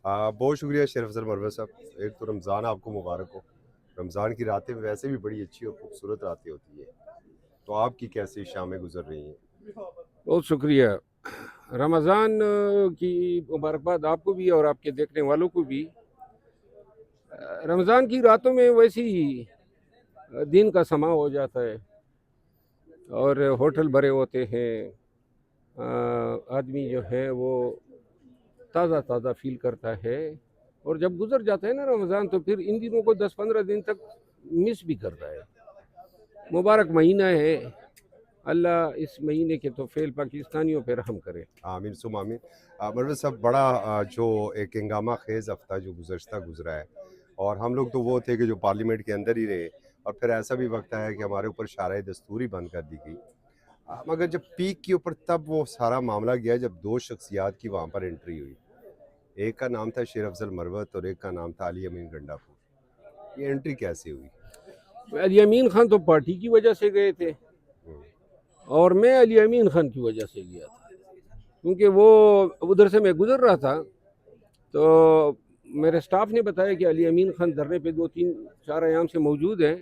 بہت شکریہ شیخ افضل مروت صاحب. ایک تو رمضان آپ کو مبارک ہو. رمضان کی راتیں ویسے بھی بڑی اچھی اور خوبصورت راتیں ہوتی ہیں, تو آپ کی کیسی شامیں گزر رہی ہیں؟ بہت شکریہ. رمضان کی مبارکباد آپ کو بھی اور آپ کے دیکھنے والوں کو بھی. رمضان کی راتوں میں ویسی دن کا سما ہو جاتا ہے اور ہوٹل بھرے ہوتے ہیں. آدمی جو ہے وہ تازہ تازہ فیل کرتا ہے, اور جب گزر جاتا ہے نا رمضان تو پھر ان دنوں کو 10-15 دن تک مس بھی کرتا ہے. مبارک مہینہ ہے, اللہ اس مہینے کے توفیل پاکستانیوں پہ رحم کرے. آمین سم آمین. مروت صاحب, بڑا جو ایک ہنگامہ خیز ہفتہ جو گزرا ہے, اور ہم لوگ تو وہ تھے کہ جو پارلیمنٹ کے اندر ہی رہے, اور پھر ایسا بھی وقت آیا کہ ہمارے اوپر شارع دستوری بند کر دی گئی. مگر جب پیک کے اوپر تب وہ سارا معاملہ گیا جب دو شخصیات کی وہاں پر انٹری ہوئی. ایک کا نام تھا شیر افضل مروت اور ایک کا نام تھا علی امین گنڈاپور. یہ انٹری کیسے ہوئی؟ علی امین خان تو پارٹی کی وجہ سے گئے تھے, اور میں علی امین خان کی وجہ سے گیا تھا, کیونکہ وہ ادھر سے میں گزر رہا تھا تو میرے سٹاف نے بتایا کہ علی امین خان دھرنے پہ 2-3-4 ایام سے موجود ہیں,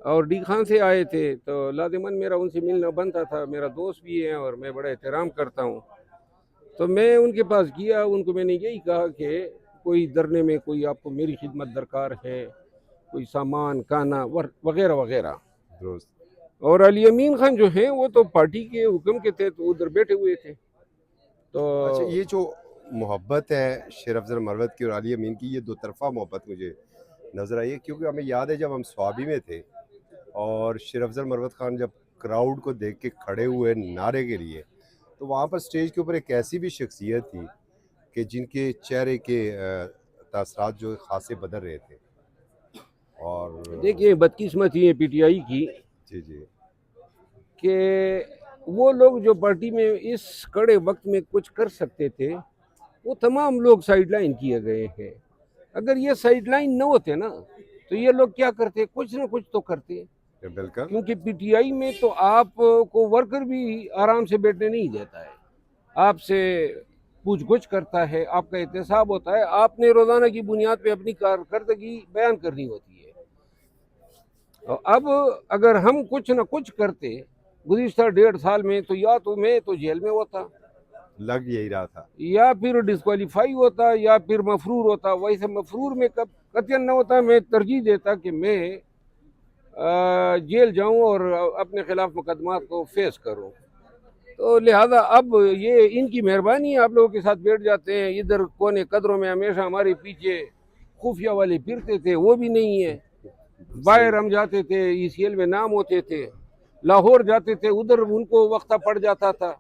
اور ڈی خان سے آئے تھے تو لازماً میرا ان سے ملنا بنتا تھا. میرا دوست بھی ہے اور میں بڑا احترام کرتا ہوں, تو میں ان کے پاس گیا. ان کو میں نے یہی کہا کہ کوئی دھرنے میں کوئی آپ کو میری خدمت درکار ہے, کوئی سامان کانا وغیرہ وغیرہ. درست. اور علی امین خان جو ہیں وہ تو پارٹی کے حکم کے تھے تو ادھر بیٹھے ہوئے تھے. تو اچھا, یہ جو محبت ہے شیر افضل مروت کی اور علی امین کی, یہ دو طرفہ محبت مجھے نظر آئی ہے, کیونکہ ہمیں یاد ہے جب ہم سوابی میں تھے اور شیر افضل مروت خان جب کراؤڈ کو دیکھ کے کھڑے ہوئے نعرے کے لیے, تو وہاں پر سٹیج کے اوپر ایک ایسی بھی شخصیت تھی کہ جن کے چہرے کے تاثرات جو خاصے بدل رہے تھے. اور دیکھیے بدقسمتی ہے پی ٹی آئی کی جی جی کہ وہ لوگ جو پارٹی میں اس کڑے وقت میں کچھ کر سکتے تھے وہ تمام لوگ سائیڈ لائن کیے گئے ہیں. اگر یہ سائیڈ لائن نہ ہوتے نا تو یہ لوگ کیا کرتے, کچھ نہ کچھ تو کرتے. بالکل. کیونکہ پی ٹی آئی میں تو آپ کو ورکر بھی آرام سے بیٹھنے نہیں دیتا ہے, آپ سے پوچھ گچھ کرتا ہے, آپ کا احتساب ہوتا ہے, آپ نے روزانہ کی بنیاد پہ اپنی کارکردگی بیان کرنی ہوتی ہے. اب اگر ہم کچھ نہ کچھ کرتے گزشتہ 1.5 سال میں تو یا تو میں تو جیل میں ہوتا, لگ یہی رہا تھا, یا پھر ڈسکوالیفائی ہوتا, یا پھر مفرور ہوتا. ویسے مفرور میں قطعاً نہ ہوتا, میں ترجیح دیتا کہ میں جیل جاؤں اور اپنے خلاف مقدمات کو فیس کروں. تو لہذا اب یہ ان کی مہربانی ہے, آپ لوگوں کے ساتھ بیٹھ جاتے ہیں. ادھر کونے قدروں میں ہمیشہ ہمارے پیچھے خفیہ والے پھرتے تھے, وہ بھی نہیں ہے. باہر ہم جاتے تھے, ای سی ایل میں نام ہوتے تھے, لاہور جاتے تھے, ادھر ان کو وقتہ پڑ جاتا تھا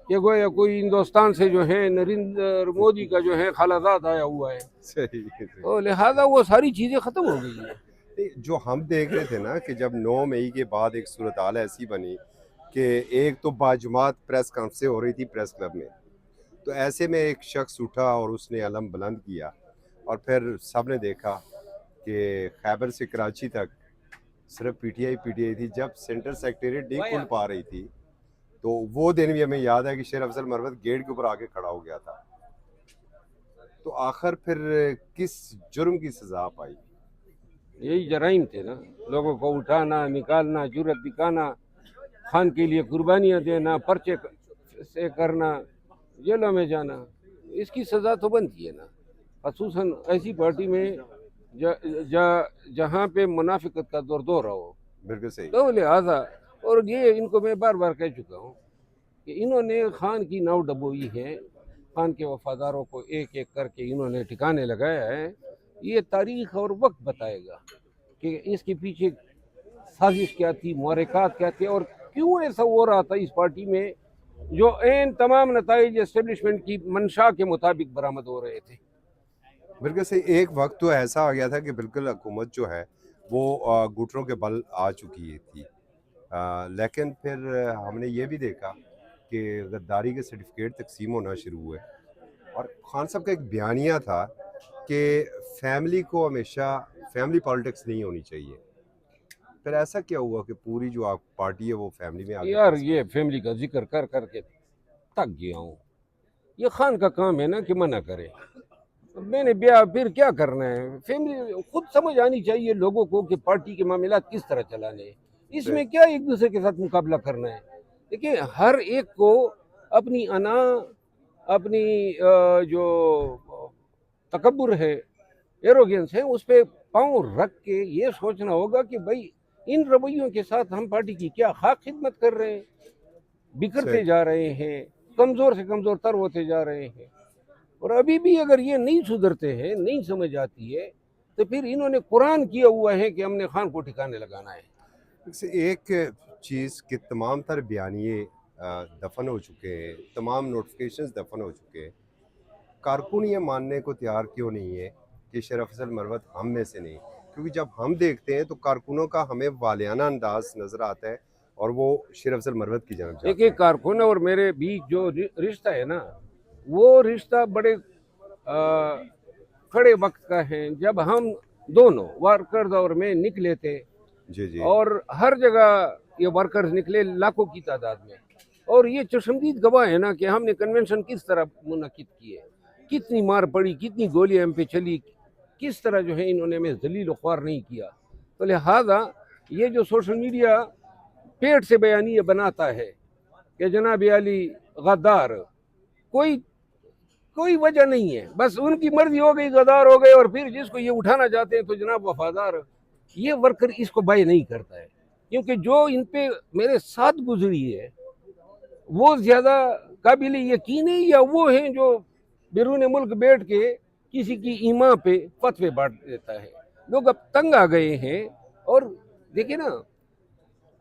کہ گویا کوئی ہندوستان سے جو ہے نریندر مودی کا جو ہے خالازاد آیا ہوا ہے. تو لہذا وہ ساری چیزیں ختم ہو گئی ہیں. جو ہم دیکھ رہے تھے نا کہ جب 9 مئی کے بعد ایک صورتحال ایسی بنی کہ ایک تو باجماعت پریس کانفرنسیں ہو رہی تھی پریس کلب میں, تو ایسے میں ایک شخص اٹھا اور اس نے علم بلند کیا, اور پھر سب نے دیکھا کہ خیبر سے کراچی تک صرف پی ٹی آئی تھی. جب سینٹر سیکریٹریٹ نہیں کھل پا رہی تھی تو وہ دن بھی ہمیں یاد ہے کہ شیر افضل مروت گیٹ کے اوپر آگے کھڑا ہو گیا تھا. تو آخر پھر کس جرم کی سزا پائی؟ یہی جرائم تھے نا, لوگوں کو اٹھانا, نکالنا, جرت دکھانا, خان کے لیے قربانیاں دینا, پرچے سے کرنا, جیلوں میں جانا. اس کی سزا تو بنتی ہے نا, خصوصاً ایسی پارٹی میں جہاں پہ منافقت کا دور ہو. بالکل صحیح. تو لہذا, اور یہ ان کو میں بار بار کہہ چکا ہوں کہ انہوں نے خان کی ناؤ ڈبوئی ہے, خان کے وفاداروں کو ایک ایک کر کے انہوں نے ٹھکانے لگایا ہے. یہ تاریخ اور وقت بتائے گا کہ اس کے پیچھے سازش کیا تھی, محرکات کیا تھے, اور کیوں ایسا ہو رہا تھا اس پارٹی میں جو این تمام نتائج اسٹیبلشمنٹ کی منشا کے مطابق برآمد ہو رہے تھے. بالکل صحیح. ایک وقت تو ایسا آ گیا تھا کہ بالکل حکومت جو ہے وہ گھٹنوں کے بل آ چکی تھی, لیکن پھر ہم نے یہ بھی دیکھا کہ غداری کے سرٹیفکیٹ تقسیم ہونا شروع ہوئے, اور خان صاحب کا ایک بیانیہ تھا کہ فیملی کو ہمیشہ فیملی پالیٹکس نہیں ہونی چاہیے. پھر ایسا کیا ہوا کہ پوری جو آپ پارٹی ہے وہ فیملی میں آگے یار یہ فیملی کا ذکر کر کر کے تک گیا ہوں. یہ خان کا کام ہے نا کہ منع کرے, میں نے بیاہ پھر کیا کرنا ہے؟ فیملی خود سمجھ آنی چاہیے لوگوں کو کہ پارٹی کے معاملات کس طرح چلانے ہیں، اس میں کیا ایک دوسرے کے ساتھ مقابلہ کرنا ہے؟ دیکھیں ہر ایک کو اپنی انا، اپنی جو تکبر ہے، ایروگینس ہے، اس پہ پاؤں رکھ کے یہ سوچنا ہوگا کہ بھائی ان رویوں کے ساتھ ہم پارٹی کی کیا خاک خدمت کر رہے ہیں، بکھرتے جا رہے ہیں، کمزور سے کمزور تر ہوتے جا رہے ہیں، اور ابھی بھی اگر یہ نہیں سدھرتے ہیں، نہیں سمجھ آتی ہے، تو پھر انہوں نے قرآن کیا ہوا ہے کہ ہم نے خان کو ٹھکانے لگانا ہے۔ ایک چیز کہ تمام تر بیانیے دفن ہو چکے ہیں، تمام نوٹیفکیشنز دفن ہو چکے ہیں، کارکن یہ ماننے کو تیار کیوں نہیں ہے کہ شرف افضل مروت ہم میں سے نہیں؟ کیونکہ جب ہم دیکھتے ہیں تو کارکنوں کا ہمیں والیانہ انداز نظر آتا ہے اور وہ شرف افضل مروت کی جانب ایک جاتے ایک ہیں۔ کارکن اور میرے بیچ جو رشتہ ہے نا، وہ رشتہ بڑے کھڑے وقت کا ہے، جب ہم دونوں ورکرز اور میں نکلے تھے، جی جی اور ہر جگہ یہ ورکرز نکلے لاکھوں کی تعداد میں، اور یہ چشمدید گواہ ہے نا کہ ہم نے کنونشن کس طرح منعقد کیے، کتنی مار پڑی، کتنی گولیاں ہم پہ چلی، کس طرح جو ہے انہوں نے ہمیں ذلیل و خوار نہیں کیا۔ تو لہٰذا یہ جو سوشل میڈیا پیٹ سے بیانیہ بناتا ہے کہ جناب علی غدار، کوئی وجہ نہیں ہے، بس ان کی مرضی ہو گئی، غدار ہو گئے، اور پھر جس کو یہ اٹھانا چاہتے ہیں تو جناب وفادار، یہ ورکر اس کو بائی نہیں کرتا ہے، کیونکہ جو ان پہ میرے ساتھ گزری ہے وہ زیادہ قابل یقین ہے، یا وہ ہیں جو بیرون ملک بیٹھ کے کسی کی ایما پہ فتوے بانٹ دیتا ہے؟ لوگ اب تنگ آ گئے ہیں، اور دیکھیں نا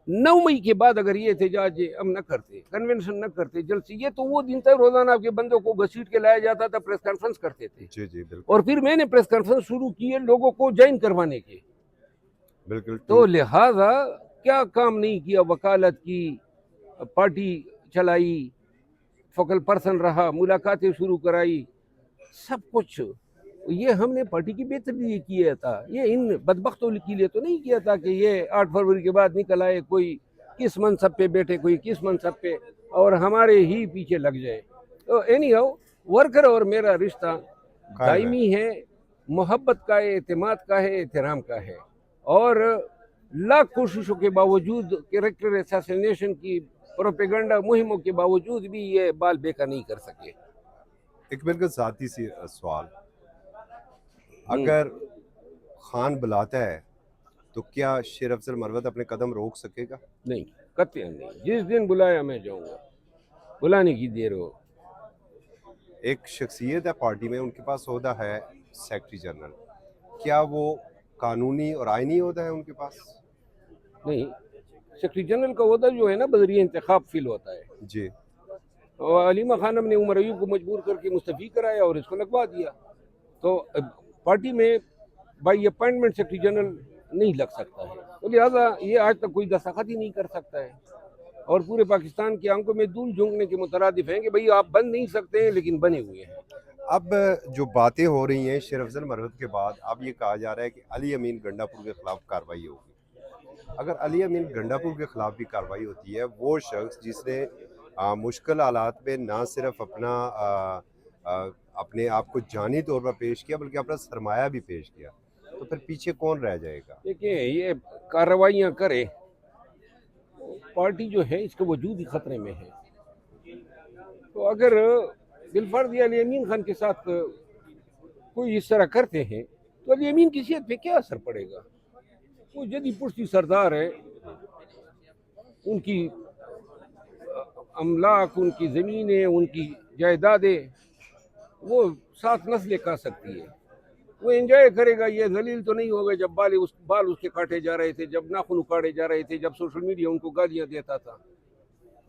9 مئی کے بعد اگر یہ احتجاج ہم نہ کرتے، کنونشن نہ کرتے جلد سے، یہ تو وہ دن تک روزانہ آپ کے بندوں کو گھسیٹ کے لایا جاتا تھا، پریس کانفرنس کرتے تھے، جی جی بالکل اور پھر میں نے پریس کانفرنس شروع کیے لوگوں کو جوائن کروانے کے، بالکل تو لہٰذا کیا کام نہیں کیا، وکالت کی، پارٹی چلائی، فوکل پرسن رہا، ملاقاتیں شروع کرائی، سب کچھ یہ ہم نے پارٹی کی بہتری لیے کیا تھا، یہ ان بدبختوں کے لیے تو نہیں کیا تھا کہ یہ 8 فروری کے بعد نکل آئے، کوئی کس منصب پہ بیٹھے، کوئی کس منصب پہ، اور ہمارے ہی پیچھے لگ جائے۔ تو اینی ہاؤ ورکر اور میرا رشتہ قائم ہے۔ دائمی ہے، محبت کا ہے، اعتماد کا ہے، احترام کا ہے، اور لاکھ کوششوں کے باوجود، کریکٹر اساسینیشن کی پروپیگنڈا مہموں کے باوجود بھی یہ بال بیکا نہیں کر سکے۔ ایک بالکل ذاتی سی سوال، اگر خان بلاتا ہے تو کیا شیر افضل مروت اپنے قدم روک سکے گا؟ نہیں، قطعاً نہیں، جس دن بلایا میں جاؤں گا، بلانے کی دیر ہو۔ ایک شخصیت ہے پارٹی میں، ان کے پاس عہدہ ہے سیکرٹری جنرل، کیا وہ قانونی اور آئینی عہدہ ہے ان کے پاس؟ نہیں، سیکرٹری جنرل کا عہدہ جو ہے نا بذریعہ انتخاب فل ہوتا ہے، جی اور علیمہ خانم نے عمر ایوب کو مجبور کر کے مستعفی کرایا اور اس کو لگوا دیا، تو پارٹی میں بائی اپائنٹمنٹ سیکرٹری جنرل نہیں لگ سکتا ہے، تو لہٰذا یہ آج تک کوئی دستخط ہی نہیں کر سکتا ہے، اور پورے پاکستان کی آنکھوں میں دھول جھونکنے کے مترادف ہیں کہ بھئی آپ بن نہیں سکتے ہیں لیکن بنے ہوئے ہیں۔ اب جو باتیں ہو رہی ہیں شیر افضل مروت کے بعد، اب یہ کہا جا رہا ہے کہ علی امین گنڈا پور کے خلاف کارروائی ہوگی۔ اگر علی امین گنڈا پور کے خلاف بھی کارروائی ہوتی ہے، وہ شخص جس نے مشکل حالات میں نہ صرف اپنے آپ کو جانی طور پر پیش کیا بلکہ اپنا سرمایہ بھی پیش کیا، تو پھر پیچھے کون رہ جائے گا؟ دیکھیں یہ کارروائیاں کرے، پارٹی جو ہے اس کا وجود ہی خطرے میں ہے، تو اگر بالفرض یہ علی امین خان کے ساتھ کوئی اس طرح کرتے ہیں تو علی امین کی صحت پہ کیا اثر پڑے گا؟ وہ جدی پشتی سردار ہے، ان کی املاک، ان کی زمینیں، ان کی جائیدادیں وہ 7 نسلیں کھا سکتی ہے، وہ انجوائے کرے گا، یہ ذلیل تو نہیں ہوگا جب بال اس کے کاٹے جا رہے تھے، جب ناخن اکاڑے جا رہے تھے، جب سوشل میڈیا ان کو گالیاں دیتا تھا،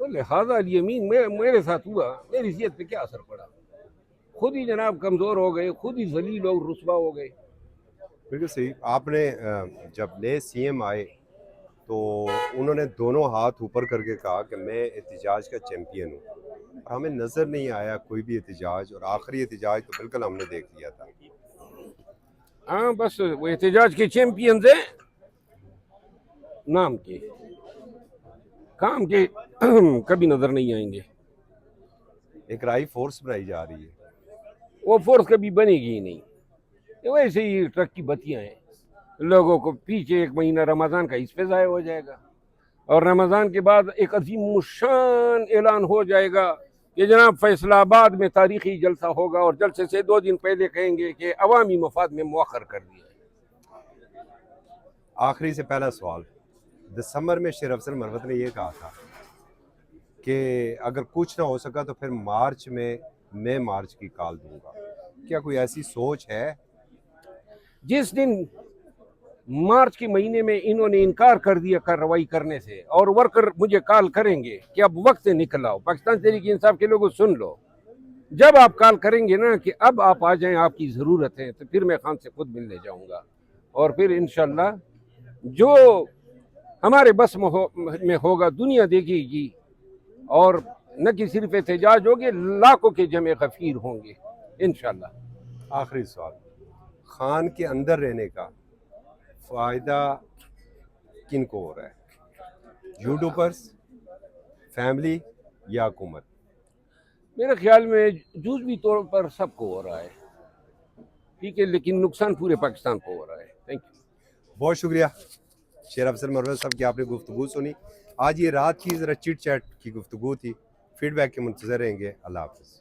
تو لہٰذا علی امین میرے ساتھ ہوا، میری صحت پہ کیا اثر پڑا؟ خود ہی جناب کمزور ہو گئے، خود ہی ذلیل اور رسوا ہو گئے۔ بالکل صحیح۔ آپ نے جب نئے سی ایم آئے تو انہوں نے دونوں ہاتھ اوپر کر کے کہا کہ میں احتجاج کا چیمپئن ہوں، اور ہمیں نظر نہیں آیا کوئی بھی احتجاج، اور آخری احتجاج تو بالکل ہم نے دیکھ لیا تھا۔ ہاں بس وہ احتجاج کے چیمپئنز ہیں، نام کے، کام کے کبھی نظر نہیں آئیں گے۔ ایک رائی فورس بنائی جا رہی ہے۔ وہ فورس کبھی بنے گی ہی نہیں. ویسے ہی ٹرک کی بتیاں ہیں, لوگوں کو پیچھے ایک مہینہ رمضان کا اس پہ ضائع ہو جائے گا, اور رمضان کے بعد ایک عظیم الشان اعلان ہو جائے گا کہ جناب فیصلہ آباد میں تاریخی جلسہ ہوگا, اور جلسے سے 2 دن پہلے کہیں گے کہ عوامی مفاد میں مؤخر کر دیا ہے. آخری سے پہلا سوال, دسمبر میں شیر افضل مروت نے یہ کہا تھا کہ اگر کچھ نہ ہو سکا تو پھر مارچ میں مارچ کی کال دوں گا, کیا کوئی ایسی سوچ ہے؟ جس دن مارچ کے مہینے میں انہوں نے انکار کر دیا کارروائی کرنے سے, اور ورکر مجھے کال کریں گے کہ اب وقت نکل آؤ, پاکستان تحریک انصاف کے لوگوں سن لو, جب آپ کال کریں گے نا کہ اب آپ آ جائیں, آپ کی ضرورت ہے, تو پھر میں خان سے خود ملنے جاؤں گا, اور پھر انشاءاللہ جو ہمارے بس میں ہوگا دنیا دیکھے گی, اور نہ کہ صرف احتجاج ہوگے, لاکھوں کے جمع غفیر ہوں گے انشاءاللہ. آخری سوال, خان کے اندر رہنے کا فائدہ کن کو ہو رہا ہے, یوٹیوبرز, فیملی یا حکومت؟ میرے خیال میں جزوی طور پر سب کو ہو رہا ہے, ٹھیک ہے, لیکن نقصان پورے پاکستان کو ہو رہا ہے. Thank you. بہت شکریہ شیر افضل مروت صاحب کی, آپ نے گفتگو سنی. آج یہ رات کی ذرا چٹ چیٹ کی گفتگو تھی, فیڈ بیک کے منتظر رہیں گے. اللہ حافظ.